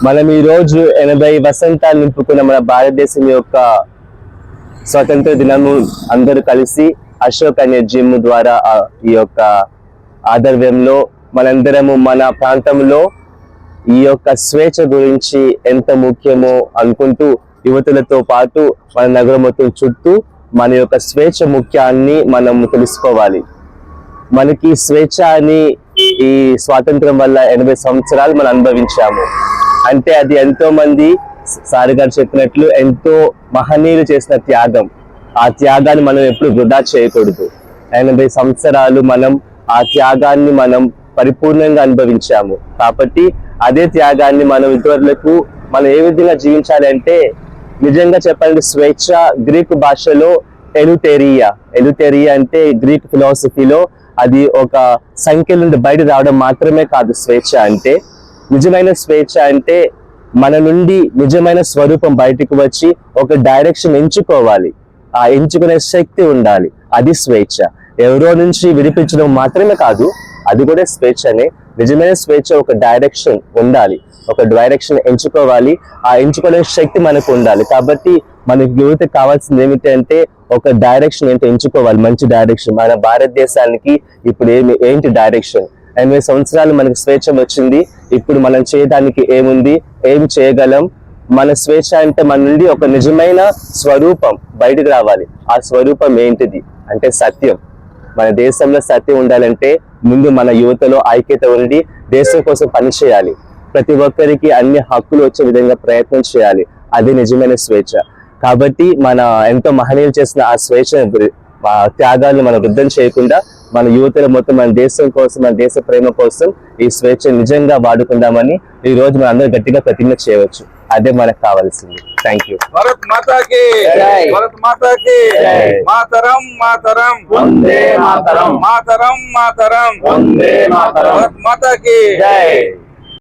మనం ఈ రోజు 80 వసంతాలు నింపుకున్న మన భారతదేశం యొక్క స్వతంత్ర దినము అందరూ కలిసి అశోక్ అనే జిమ్ ద్వారా ఈ యొక్క ఆధ్వర్యంలో మనందరము మన ప్రాంతంలో ఈ యొక్క స్వేచ్ఛ గురించి ఎంత ముఖ్యమో అనుకుంటూ యువతులతో పాటు మన నగరం మొత్తం చుట్టూ మన యొక్క స్వేచ్ఛ ముఖ్యాన్ని మనం తెలుసుకోవాలి. మనకి స్వేచ్ఛ అని ఈ స్వాతంత్రం వల్ల 80 సంవత్సరాలు మనం అనుభవించాము. అంటే అది ఎంతో మంది సార్ గారు చెప్పినట్లు ఎంతో మహనీయులు చేసిన త్యాగం. ఆ త్యాగాన్ని మనం ఎప్పుడు వృధా చేయకూడదు. 80 సంవత్సరాలు మనం ఆ త్యాగాన్ని మనం పరిపూర్ణంగా అనుభవించాము. కాబట్టి అదే త్యాగాన్ని మనం ఇతరులకు మనం ఏ విధంగా జీవించాలి అంటే, నిజంగా చెప్పాలంటే స్వేచ్ఛ గ్రీకు భాషలో ఎలుటెరియా అంటే గ్రీక్ ఫిలాసఫీలో అది ఒక సంఖ్య నుండి బయట రావడం మాత్రమే కాదు. స్వేచ్ఛ అంటే, నిజమైన స్వేచ్ఛ అంటే మన నుండి నిజమైన స్వరూపం బయటకు వచ్చి ఒక డైరెక్షన్ ఎంచుకోవాలి. ఆ ఎంచుకునే శక్తి ఉండాలి. అది స్వేచ్ఛ. ఎవరో నుంచి విడిపించడం మాత్రమే కాదు, అది కూడా స్వేచ్ఛనే. నిజమైన స్వేచ్ఛ ఒక డైరెక్షన్ ఉండాలి, ఒక డైరెక్షన్ ఎంచుకోవాలి. ఆ ఎంచుకునే శక్తి మనకు ఉండాలి. కాబట్టి మనకి యువతకు కావాల్సింది ఏమిటి అంటే ఒక డైరెక్షన్ ఏంటో ఎంచుకోవాలి, మంచి డైరెక్షన్. మన భారతదేశానికి ఇప్పుడు ఏంటి డైరెక్షన్? 80 సంవత్సరాలు మనకు స్వేచ్ఛ వచ్చింది. ఇప్పుడు మనం చేయడానికి ఏముంది, ఏమి చేయగలం? మన స్వేచ్ఛ అంటే మన నుండి ఒక నిజమైన స్వరూపం బయటకు రావాలి. ఆ స్వరూపం ఏంటిది అంటే సత్యం. మన దేశంలో సత్యం ఉండాలంటే ముందు మన యువతలో ఐక్యత ఉండి దేశం కోసం పనిచేయాలి. ప్రతి ఒక్కరికి అన్ని హక్కులు వచ్చే విధంగా ప్రయత్నం చేయాలి. అది నిజమైన స్వేచ్ఛ. కాబట్టి మన ఎంతో మహనీయులు చేసిన ఆ స్వేచ్ఛ త్యాగాలను మనం వృద్ధం చేయకుండా మన యువతల మొత్తం మన దేశం కోసం, మన దేశ ప్రేమ కోసం ఈ స్వేచ్ఛ నిజంగా వాడుకుందామని ఈ రోజు మనం అందరూ గట్టిగా ప్రతిజ్ఞ చేయవచ్చు. అదే మనకు కావాల్సింది. Thank you. భారత్ మాతాకి జై. భారత్ మాతాకి జై. మాతరం మాతరం వందే మాతరం. మాతరం మాతరం వందే మాతరం. భారత్ మాతాకి జై.